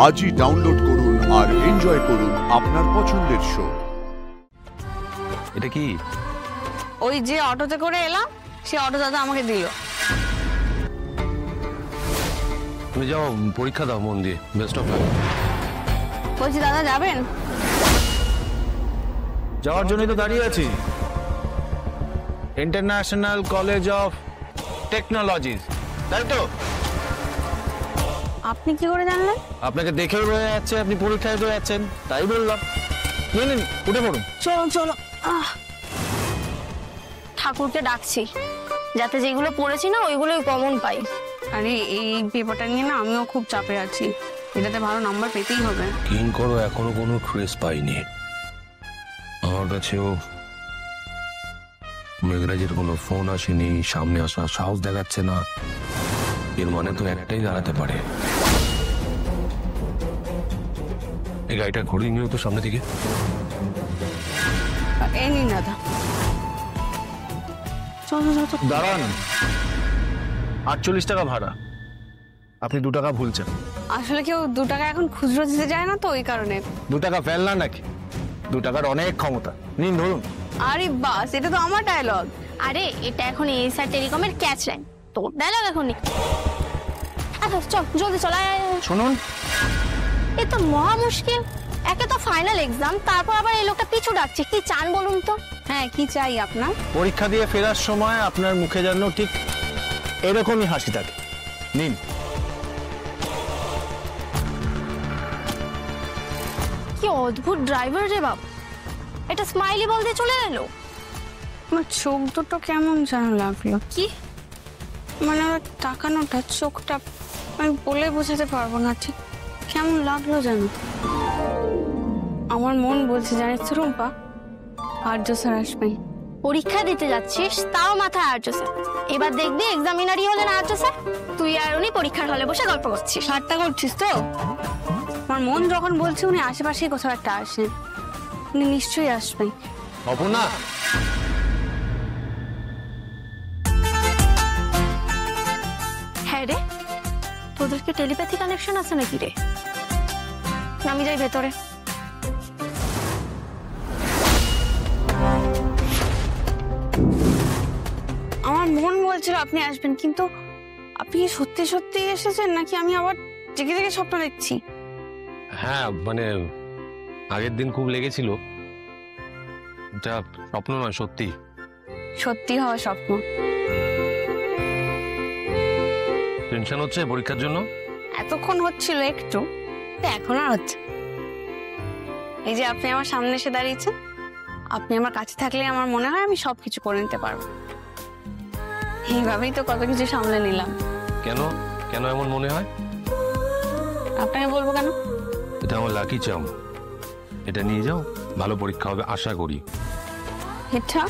আজই ডাউনলোড করুন আর এনজয় করুন আপনার পছন্দের শো। এটা কি? ওই যে অটোতে করে এলাম, সে অটো দাদা আমাকে দিল। তুমি যাও, পরীক্ষা দাও মন দিয়ে। Best of lakh. বলছি দাদা যাবেন? যাওয়ার জন্যই তো দাঁড়িয়ে আছি। ইন্টারন্যাশনাল কলেজ অফ টেকনোলজিস, তাই তো? আপনি কি করে জানলেন? আপনাকে দেখেও রয়ে যাচ্ছে, আপনি পরীক্ষায় তো যাচ্ছেন, তাই বললাম। নিন উঠে পড়ুন। চলো চলো। ঠাকুরকে ডাকছি যাতে যেগুলো পড়েছি না ওইগুলোই কমন পাই। আরে এই পেপারটা নিয়ে না আমিও খুব চাপে আছি, এটাতে ভালো নাম্বার পেতেই হবে। কিং করো, এখনো কোনো ট্রেস পাইনি আমার কাছেও। মেঘরাজের কোনো ফোন আসেনি, সামনে আসার সাহস দেখাচ্ছে না। এর মানে তো একটাই দাঁড়াতে পারে। এই গাড়িটা ঘুরিয়ে নিও তো সামনে থেকে। এই নিন দাদা। চলো চলো। দাঁড়ান, 48 টাকা ভাড়া, আপনি 2 টাকা ভুলছেন। আসলে কেউ 2 টাকা এখন খুচরো দিতে যায় না তো ওই কারণে। 2 টাকা ফেলনা নাকি? 2 টাকার অনেক ক্ষমতা, নিন ধরুন। আরে বাস, এটা তো আমার ডায়লগ। আরে এটা এখন এসআর টেলিকমের ক্যাচ লাইন, তোর ডায়লগ এখন। আচ্ছা চল জলদি চল। শুনুন, এ তো মহা মুশকিল। একে তো ফাইনাল এক্সাম, তারপর আবার এই লোকটা পিছু ডাকছে। কি চান বলুন তো? হ্যাঁ, কি চাই আপনার? পরীক্ষা দিয়ে ফেরার সময় আপনার মুখে যেন ঠিক এরকমই হাসি থাকে। নিন। কি অদ্ভুত ড্রাইভার রে বাপ, এটা স্মাইলি বল দিয়ে চলে গেল। আমার চোখ দুটো কেমন যেন লাগলো। কি মানে ওর তাকানোটা, চোখটা আমি বলে বোঝাতে পারবো না, ঠিক কেমন লাগলো যেন। আমার মন বলছে জানিস তো রুম্পা, আর্য স্যার আসবেন। পরীক্ষা দিতে যাচ্ছিস তাও মাথায় আর্য স্যার, এবার দেখবি এক্সামিনারই হলেন আর্য স্যার, তুই আর উনি পরীক্ষার হলে বসে গল্প করছিস। ঠাট্টা করছিস তো? আমার মন যখন বলছে উনি আশেপাশেই কোথাও একটা আসেন, উনি নিশ্চয়ই আসবেন। অপর্ণা, হ্যাঁ রে, তোদেরকে টেলিপ্যাথি কানেকশন আছে নাকি রে? আমি যাই ভেতরে। আমার মন বলছিল আপনি আসবেন, কিন্তু আপনি সত্যি সত্যি এসেছেন নাকি আমি আবার জেগে জেগে স্বপ্ন দেখছি? হ্যাঁ মানে আগের দিন খুব লেগেছিল, এটা স্বপ্ন নয়, সত্যি। সত্যি হওয়া স্বপ্ন। টেনশন হচ্ছে পরীক্ষার জন্য? এতক্ষণ হচ্ছিল একটু, এখন আর হচ্ছে। এই যে আপনি আমার সামনে এসে দাঁড়িয়েছেন, আপনি আমার কাছে থাকলে আমার মনে হয় আমি সবকিছু করে নিতে পারবো। এইভাবেই তো কত কিছু সামলে নিলাম। কেন কেন এমন মনে হয়? আপনাকে বলবো কেন? এটা আমার লাকি চাম, এটা নিয়ে যাও, ভালো পরীক্ষা হবে আশা করি। এটা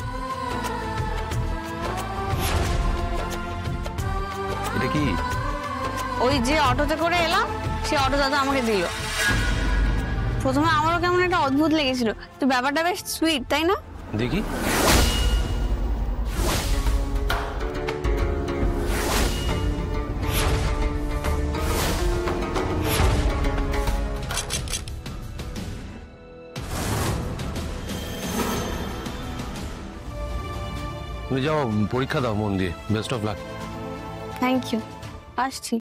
এটা কি? ওই যে অটোতে করে এলাম, সে অটো দাদা আমাকে দিল। প্রথমে আমারও কেমন একটা অদ্ভুত লেগেছিল, তো ব্যাপারটা বেশ সুইট, তাই না? দেখি। তুমি যাও, পরীক্ষা দাও মন দিয়ে। Best of luck. Thank you, আসছি।